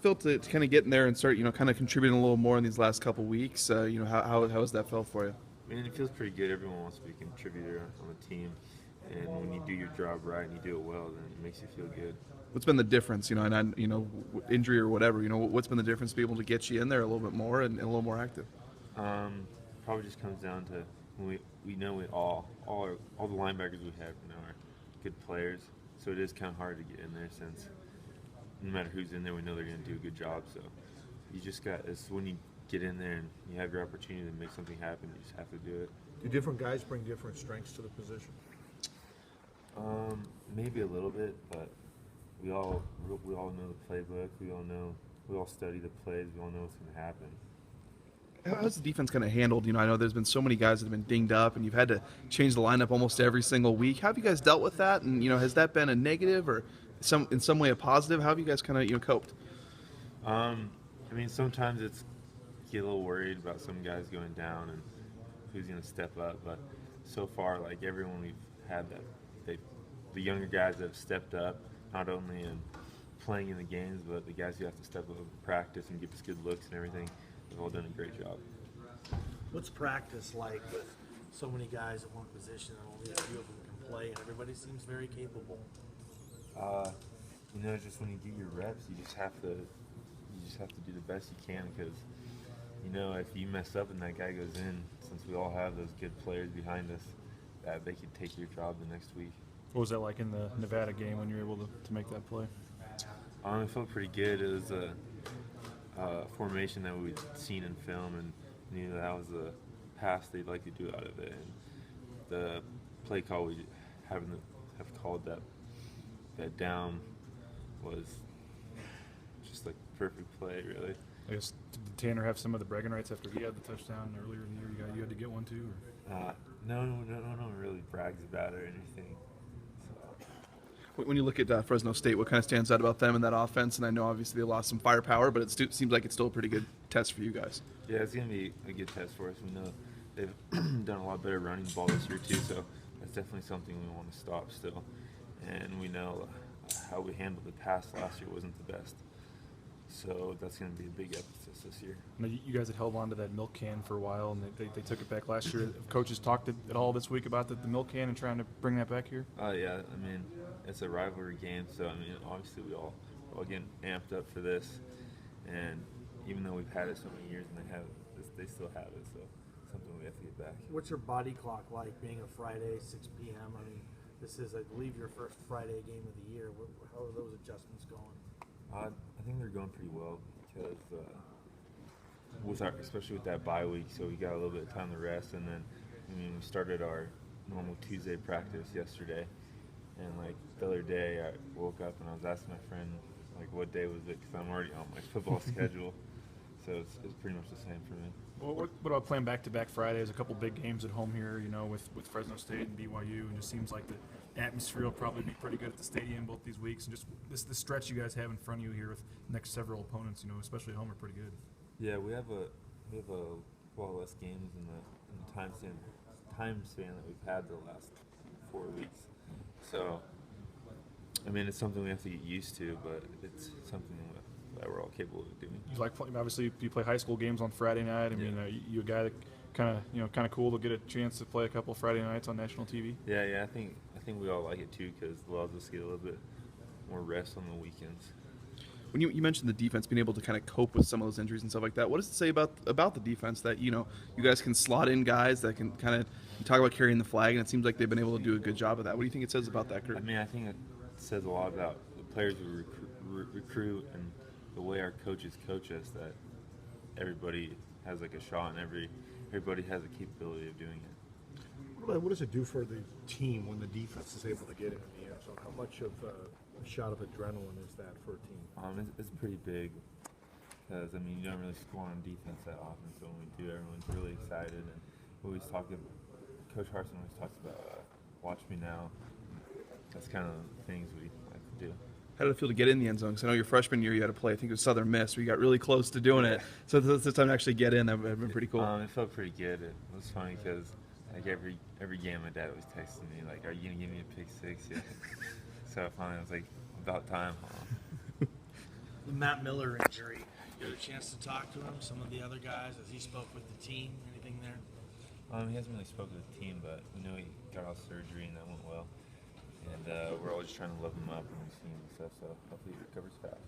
feel to kind of get in there and start, kind of contributing a little more in these last couple weeks? How has that felt for you? I mean, it feels pretty good. Everyone wants to be a contributor on the team, and when you do your job right and you do it well, then it makes you feel good. What's been the difference, injury or whatever, what's been the difference to be able to get you in there a little bit more and a little more active? Probably just comes down to when we know all the linebackers we have are good players, so it is kind of hard to get in there since no matter who's in there, we know they're going to do a good job. So you just it's when you get in there and you have your opportunity to make something happen, you just have to do it. Do different guys bring different strengths to the position? Maybe a little bit, but we all know the playbook. We all study the plays. We all know what's going to happen. How's the defense kind of handled? I know there's been so many guys that have been dinged up, and you've had to change the lineup almost every single week. How have you guys dealt with that? And has that been a negative or in some way a positive? How have you guys kind of coped? I mean, sometimes it's get a little worried about some guys going down and who's going to step up. But so far, like everyone we've had the younger guys that have stepped up, not only in playing in the games, but the guys who have to step up in practice and give us good looks and everything, they've all done a great job. What's practice like with so many guys at one position and only a few of them can play, and everybody seems very capable? Just when you do your reps, you just have to do the best you can because, if you mess up and that guy goes in, since we all have those good players behind us, that they could take your job the next week. What was that like in the Nevada game when you were able to make that play? It felt pretty good. It was a formation that we'd seen in film and knew that was the pass they'd like to do out of it. And the play call we have called that down was just like perfect play, really. I guess did Tanner have some of the bragging rights after he had the touchdown earlier in the year? You had to get one too? Or? No one really brags about it or anything. When you look at Fresno State, what kind of stands out about them in that offense? And I know obviously they lost some firepower, but it seems like it's still a pretty good test for you guys. Yeah, it's going to be a good test for us. We know they've done a lot better running the ball this year too, so that's definitely something we want to stop still. And we know how we handled the pass last year wasn't the best. So that's going to be a big emphasis this year. Now, you guys had held on to that milk can for a while, and they took it back last year. Have coaches talked at all this week about the milk can and trying to bring that back here? Yeah, I mean, it's a rivalry game, so I mean, obviously we all getting amped up for this. And even though we've had it so many years and they still have it, so it's something we have to get back. What's your body clock like being a Friday, 6 p.m.? I mean, this is, I believe, your first Friday game of the year. How are those adjustments going? I think they're going pretty well because especially with that bye week, so we got a little bit of time to rest, and then we started our normal Tuesday practice yesterday, and like the other day I woke up and I was asking my friend like what day was it because I'm already on my football schedule, so it's pretty much the same for me. Well, what about playing back-to-back Fridays? A couple big games at home here, with Fresno State and BYU, and just seems like the atmosphere will probably be pretty good at the stadium both these weeks. And just the stretch you guys have in front of you here with the next several opponents, especially at home, are pretty good. Yeah, we have a lot less games in the time span that we've had the last 4 weeks. So, I mean, it's something we have to get used to, but it's something that we're all capable of doing. You obviously you play high school games on Friday night. I mean, you a guy that kind of cool to get a chance to play a couple Friday nights on national TV. Yeah, I think we all like it too because it allows us to get a little bit more rest on the weekends. When you mentioned the defense being able to kind of cope with some of those injuries and stuff like that, what does it say about the defense that you guys can slot in guys that can kind of, you talk about carrying the flag, and it seems like they've been able to do a good job of that. What do you think it says about that group? I mean, I think it says a lot about the players we recruit and the way our coaches coach us, that everybody has like a shot and everybody has the capability of doing it. What does it do for the team when the defense is able to get in the end zone? How much of a shot of adrenaline is that for a team? It's pretty big because, I mean, you don't really score on defense that often, so when we do, everyone's really excited. And Coach Harsin always talks about watch me now. That's kind of the things we like to do. How did it feel to get in the end zone? Because I know your freshman year you had to play, I think it was Southern Miss, where you got really close to doing it. So this time to actually get in, that would have been pretty cool. It felt pretty good. It was funny because like every game my dad was texting me like, "Are you gonna give me a pick six yet?" So finally I was like, "About time, huh?" the Matt Miller injury. You had a chance to talk to him, some of the other guys, as he spoke with the team. Anything there? He hasn't really spoken to the team, but we know he got off surgery and that went well. And we're all just trying to love him up and we've seen him and stuff, so hopefully he recovers fast.